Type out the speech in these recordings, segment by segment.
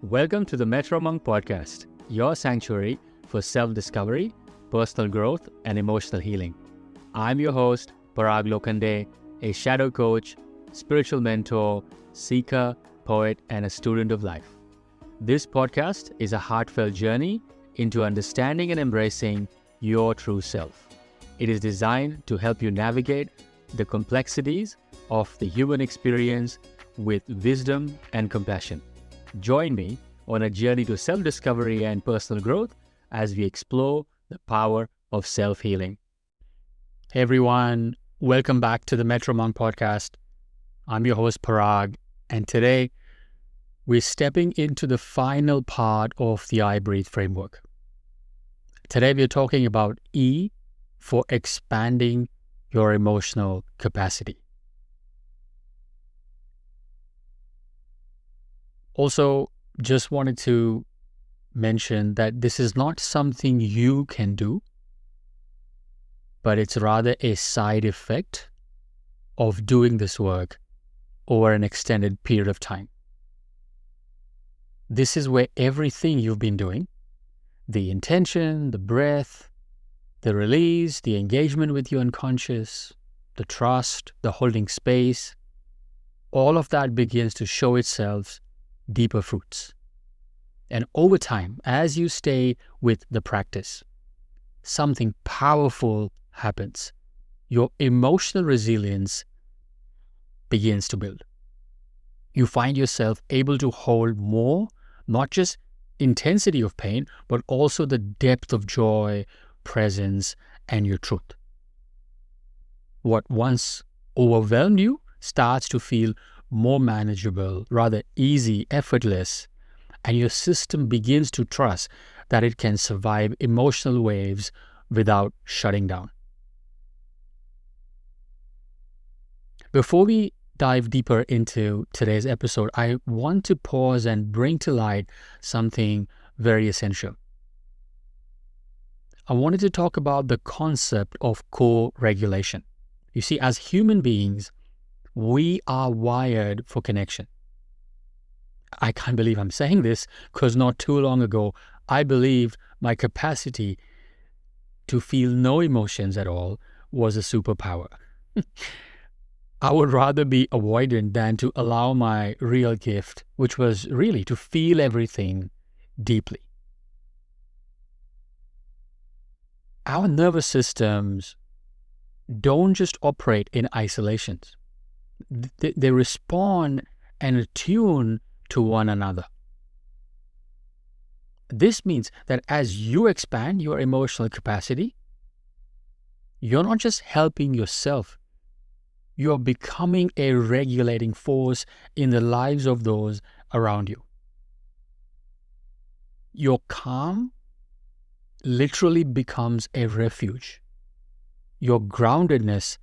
Welcome to the Metro Munk Podcast, your sanctuary for self-discovery, personal growth, and emotional healing. I'm your host, Parag Lokande, a shadow coach, spiritual mentor, seeker, poet, and a student of life. This podcast is a heartfelt journey into understanding and embracing your true self. It is designed to help you navigate the complexities of the human experience with wisdom and compassion. Join me on a journey to self-discovery and personal growth as we explore the power of self-healing. Hey everyone, welcome back to the Metro Munk Podcast. I'm your host Parag, and today we're stepping into the final part of the I Breathe framework. Today we're talking about E for expanding your emotional capacity. Also, just wanted to mention that this is not something you can do, but it's rather a side effect of doing this work over an extended period of time. This is where everything you've been doing, the intention, the breath, the release, the engagement with your unconscious, the trust, the holding space, all of that begins to show itself deeper fruits. And over time, as you stay with the practice, something powerful happens. Your emotional resilience begins to build. You find yourself able to hold more, not just intensity of pain, but also the depth of joy, presence, and your truth. What once overwhelmed you starts to feel more manageable, rather easy, effortless, and your system begins to trust that it can survive emotional waves without shutting down. Before we dive deeper into today's episode, I want to pause and bring to light something very essential. I wanted to talk about the concept of co-regulation. You see, as human beings, we are wired for connection. I can't believe I'm saying this because not too long ago, I believed my capacity to feel no emotions at all was a superpower. I would rather be avoidant than to allow my real gift, which was really to feel everything deeply. Our nervous systems don't just operate in isolations. They respond and attune to one another. This means that as you expand your emotional capacity, you're not just helping yourself, you're becoming a regulating force in the lives of those around you. Your calm literally becomes a refuge. Your groundedness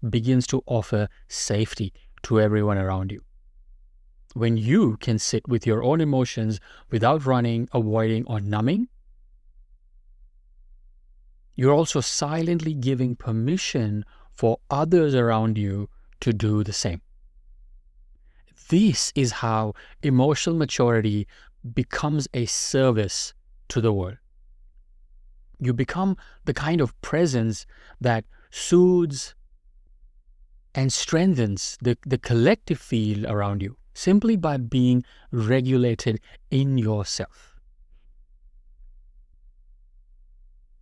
begins to offer safety to everyone around you. When you can sit with your own emotions without running, avoiding, or numbing, you're also silently giving permission for others around you to do the same. This is how emotional maturity becomes a service to the world. You become the kind of presence that soothes and strengthens the collective field around you simply by being regulated in yourself.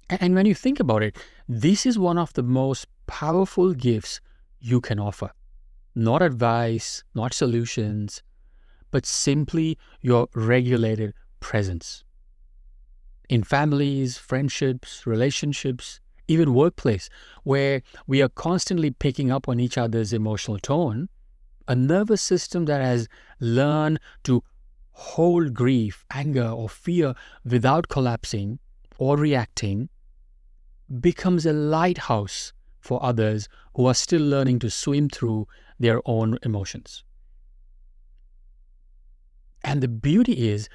And when you think about it, this is one of the most powerful gifts you can offer. Not advice, not solutions, but simply your regulated presence. In families, friendships, relationships, even workplace, where we are constantly picking up on each other's emotional tone, a nervous system that has learned to hold grief, anger, or fear without collapsing or reacting becomes a lighthouse for others who are still learning to swim through their own emotions. And the beauty is,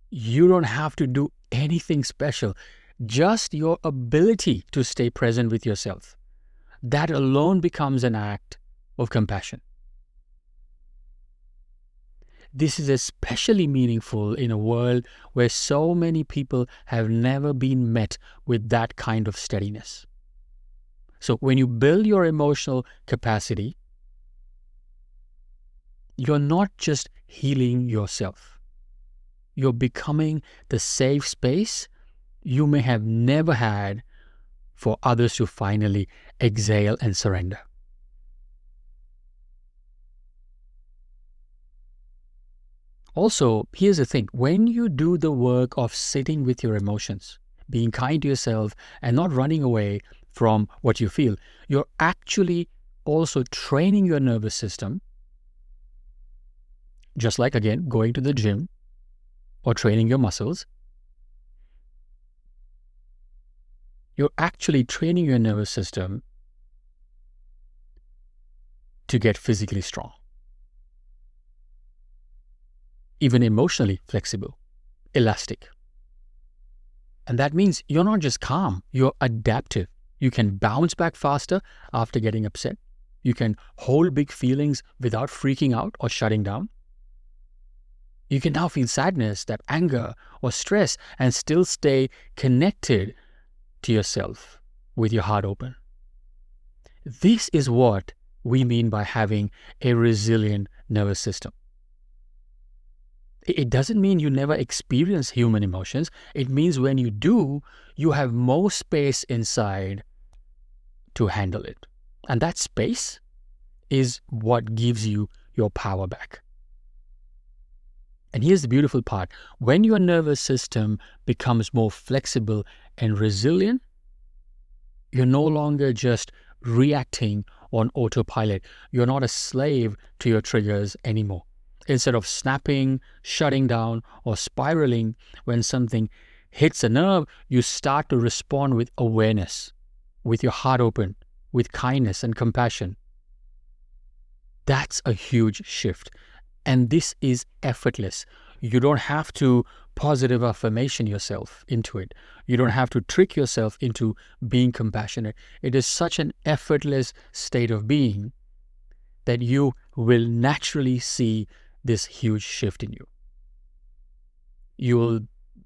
you don't have to do anything special. Just your ability to stay present with yourself. That alone becomes an act of compassion. this is especially meaningful in a world where so many people have never been met with that kind of steadiness. So when you build your emotional capacity, you're not just healing yourself. You're becoming the safe space you may have never had for others to finally exhale and surrender. Also, here's the thing. When you do the work of sitting with your emotions, being kind to yourself, and not running away from what you feel, you're actually also training your nervous system, just like, again, going to the gym or training your muscles. You're actually training your nervous system to get physically strong, even emotionally flexible, elastic. And that means you're not just calm, you're adaptive. You can bounce back faster after getting upset. You can hold big feelings without freaking out or shutting down. You can now feel sadness, that anger or stress, and still stay connected to yourself with your heart open. This is what we mean by having a resilient nervous system. It doesn't mean you never experience human emotions. It means when you do, you have more space inside to handle it. And that space is what gives you your power back. And here's the beautiful part. When your nervous system becomes more flexible and resilient, you're no longer just reacting on autopilot. You're not a slave to your triggers anymore. Instead of snapping, shutting down, or spiraling when something hits a nerve, you start to respond with awareness, with your heart open, with kindness and compassion. That's a huge shift. And this is effortless. You don't have to positive affirmation yourself into it. You don't have to trick yourself into being compassionate. It is such an effortless state of being that you will naturally see this huge shift in you. You will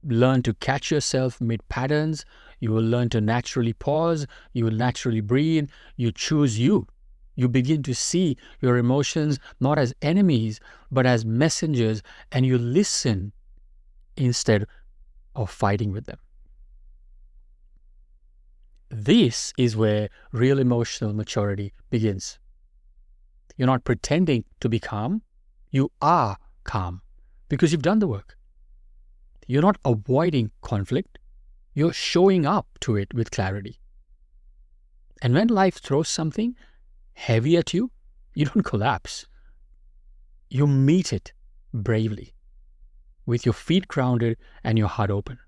learn to catch yourself mid-patterns. You will learn to naturally pause. You will naturally breathe. You choose you. You begin to see your emotions not as enemies, but as messengers, and you listen instead of fighting with them. This is where real emotional maturity begins. You're not pretending to be calm. You are calm because you've done the work. You're not avoiding conflict. You're showing up to it with clarity. And when life throws something heavy at you, you don't collapse. You meet it bravely with your feet grounded and your heart open.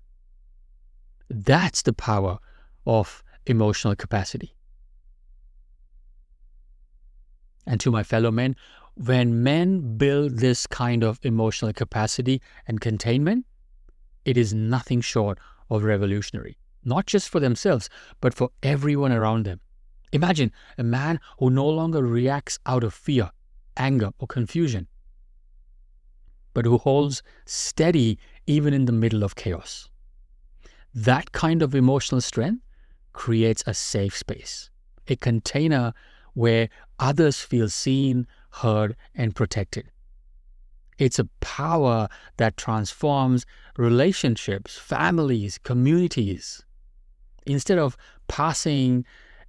That's the power of emotional capacity. And to my fellow men, when men build this kind of emotional capacity and containment, it is nothing short of revolutionary, not just for themselves, but for everyone around them. Imagine a man who no longer reacts out of fear, anger, or confusion, but who holds steady even in the middle of chaos. That kind of emotional strength creates a safe space, a container where others feel seen, heard, and protected. It's a power that transforms relationships, families, communities. Instead of passing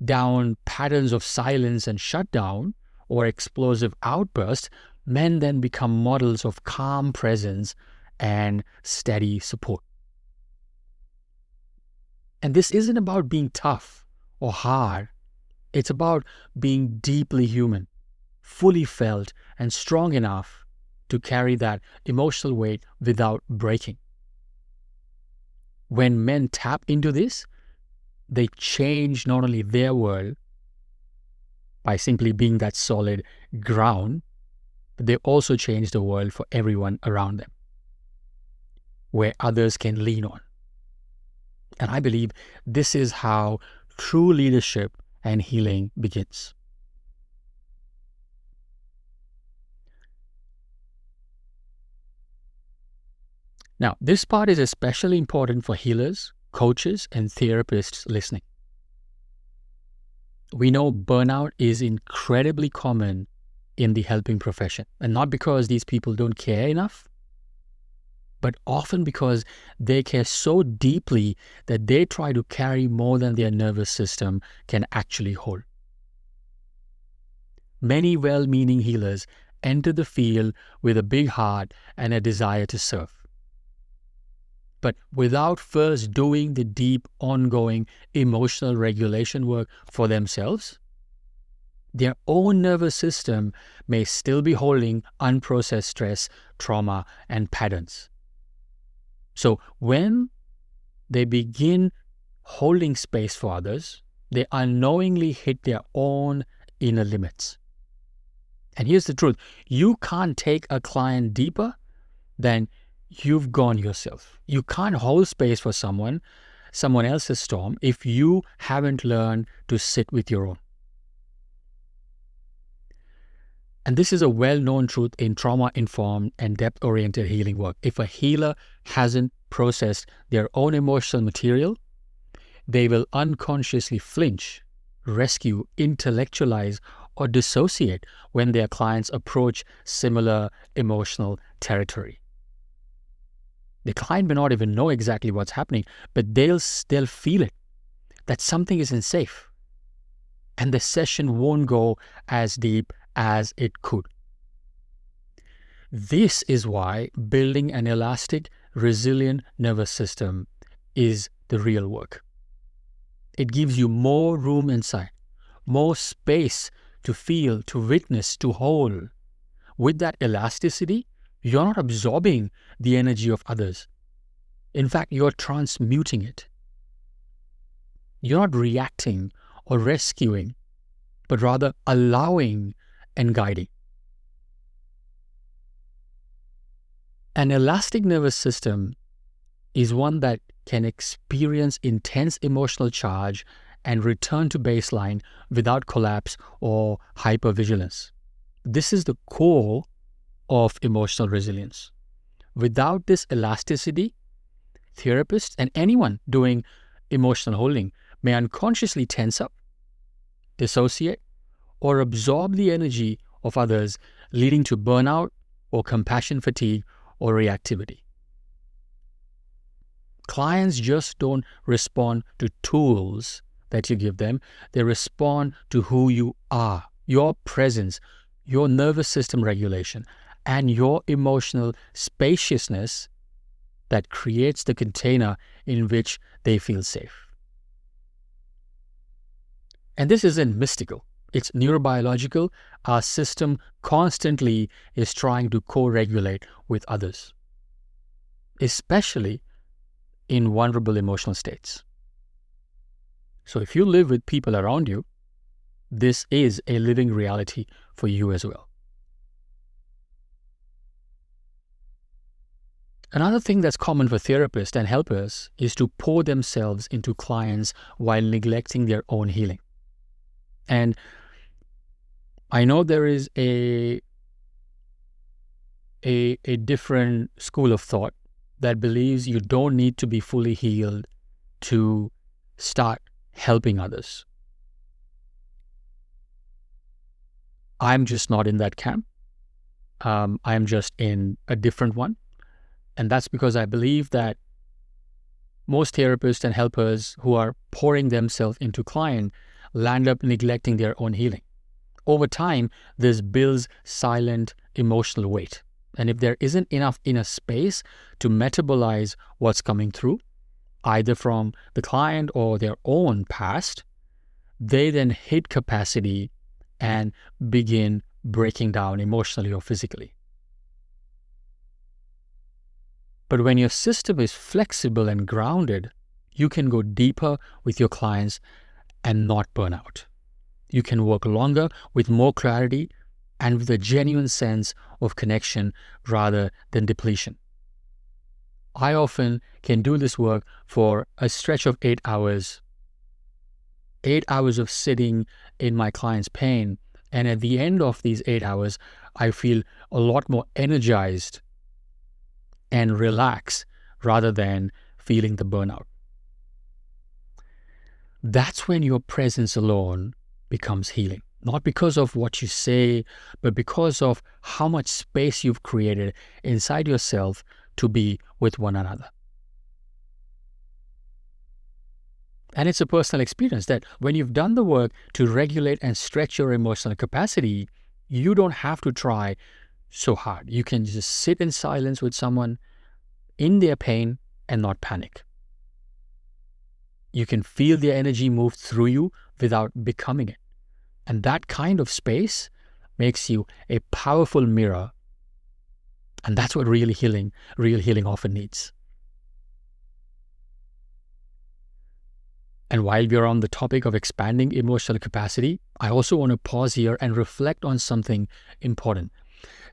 down patterns of silence and shutdown or explosive outbursts, men then become models of calm presence and steady support. And this isn't about being tough or hard. It's about being deeply human, fully felt, and strong enough to carry that emotional weight without breaking. When men tap into this, they change not only their world by simply being that solid ground, but they also change the world for everyone around them, where others can lean on. And I believe this is how true leadership and healing begins. Now, this part is especially important for healers, coaches, and therapists listening. We know burnout is incredibly common in the helping profession, and not because these people don't care enough, but often because they care so deeply that they try to carry more than their nervous system can actually hold. Many well-meaning healers enter the field with a big heart and a desire to serve. But without first doing the deep, ongoing emotional regulation work for themselves, their own nervous system may still be holding unprocessed stress, trauma, and patterns. So when they begin holding space for others, they unknowingly hit their own inner limits. And here's the truth. You can't take a client deeper than you've gone yourself. You can't hold space for someone else's storm if you haven't learned to sit with your own. And this is a well-known truth in trauma-informed and depth-oriented healing work. If a healer hasn't processed their own emotional material, they will unconsciously flinch, rescue, intellectualize, or dissociate when their clients approach similar emotional territory. The client may not even know exactly what's happening, but they'll feel it, that something isn't safe. And the session won't go as deep as it could. This is why building an elastic, resilient nervous system is the real work. It gives you more room inside, more space to feel, to witness, to hold. With that elasticity, you're not absorbing the energy of others. In fact, you're transmuting it. You're not reacting or rescuing, but rather allowing and guiding. An elastic nervous system is one that can experience intense emotional charge and return to baseline without collapse or hypervigilance. This is the core of emotional resilience. Without this elasticity, therapists and anyone doing emotional holding may unconsciously tense up, dissociate, or absorb the energy of others, leading to burnout or compassion fatigue or reactivity. Clients just don't respond to tools that you give them. They respond to who you are, your presence, your nervous system regulation, and your emotional spaciousness that creates the container in which they feel safe. And this isn't mystical. It's neurobiological. Our system constantly is trying to co-regulate with others, especially in vulnerable emotional states. So if you live with people around you, this is a living reality for you as well. Another thing that's common for therapists and helpers is to pour themselves into clients while neglecting their own healing. And I know there is a different school of thought that believes you don't need to be fully healed to start helping others. I'm just not in that camp. I'm just in a different one. And that's because I believe that most therapists and helpers who are pouring themselves into client land up neglecting their own healing. Over time, this builds silent emotional weight. And if there isn't enough inner space to metabolize what's coming through, either from the client or their own past, they then hit capacity and begin breaking down emotionally or physically. But when your system is flexible and grounded, you can go deeper with your clients and not burn out. You can work longer with more clarity and with a genuine sense of connection rather than depletion. I often can do this work for a stretch of 8 hours. 8 hours of sitting in my client's pain. And at the end of these 8 hours, I feel a lot more energized and relaxed rather than feeling the burnout. That's when your presence alone becomes healing. Not because of what you say, but because of how much space you've created inside yourself to be with one another. And it's a personal experience that when you've done the work to regulate and stretch your emotional capacity, you don't have to try so hard. You can just sit in silence with someone in their pain and not panic. You can feel their energy move through you without becoming it. And that kind of space makes you a powerful mirror. And that's what real healing often needs. And while we're on the topic of expanding emotional capacity, I also want to pause here and reflect on something important.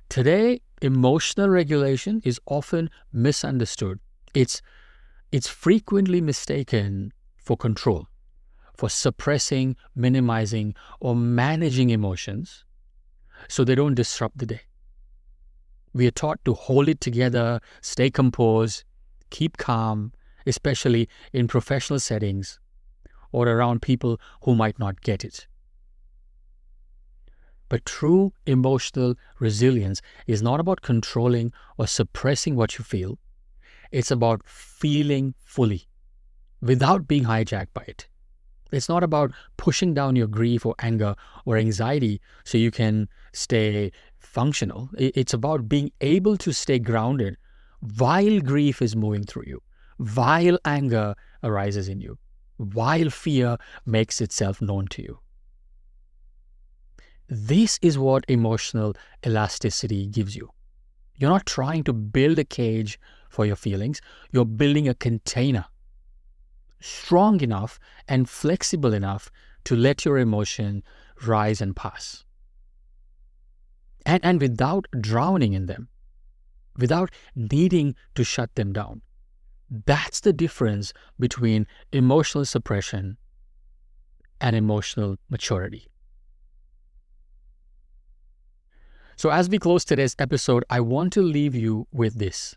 Today, emotional regulation is often misunderstood. It's frequently mistaken for control, for suppressing, minimizing, or managing emotions so they don't disrupt the day. We are taught to hold it together, stay composed, keep calm, especially in professional settings or around people who might not get it. But true emotional resilience is not about controlling or suppressing what you feel. It's about feeling fully without being hijacked by it. It's not about pushing down your grief or anger or anxiety so you can stay functional. It's about being able to stay grounded while grief is moving through you, while anger arises in you, while fear makes itself known to you. This is what emotional elasticity gives you. You're not trying to build a cage for your feelings. You're building a container strong enough and flexible enough to let your emotion rise and pass. And without drowning in them, without needing to shut them down. That's the difference between emotional suppression and emotional maturity. So as we close today's episode, I want to leave you with this.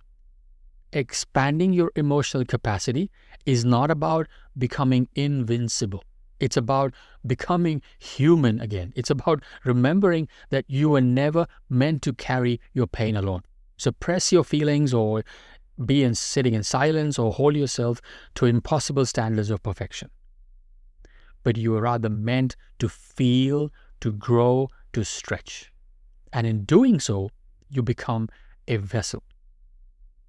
Expanding your emotional capacity is not about becoming invincible. It's about becoming human again. It's about remembering that you were never meant to carry your pain alone. Suppress your feelings or be sitting in silence or hold yourself to impossible standards of perfection. But you are rather meant to feel, to grow, to stretch. And in doing so, you become a vessel.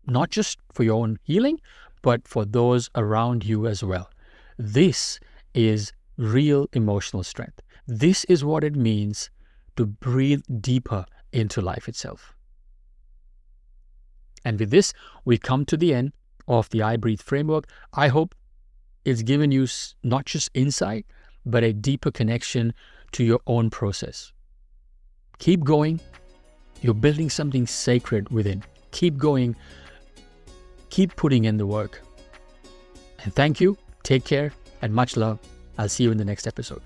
Not just for your own healing, but for those around you as well. This is real emotional strength. This is what it means to breathe deeper into life itself. And with this, we come to the end of the I Breathe framework. I hope it's given you not just insight, but a deeper connection to your own process. Keep going. You're building something sacred within. Keep going. Keep putting in the work. And thank you. Take care and much love. I'll see you in the next episode.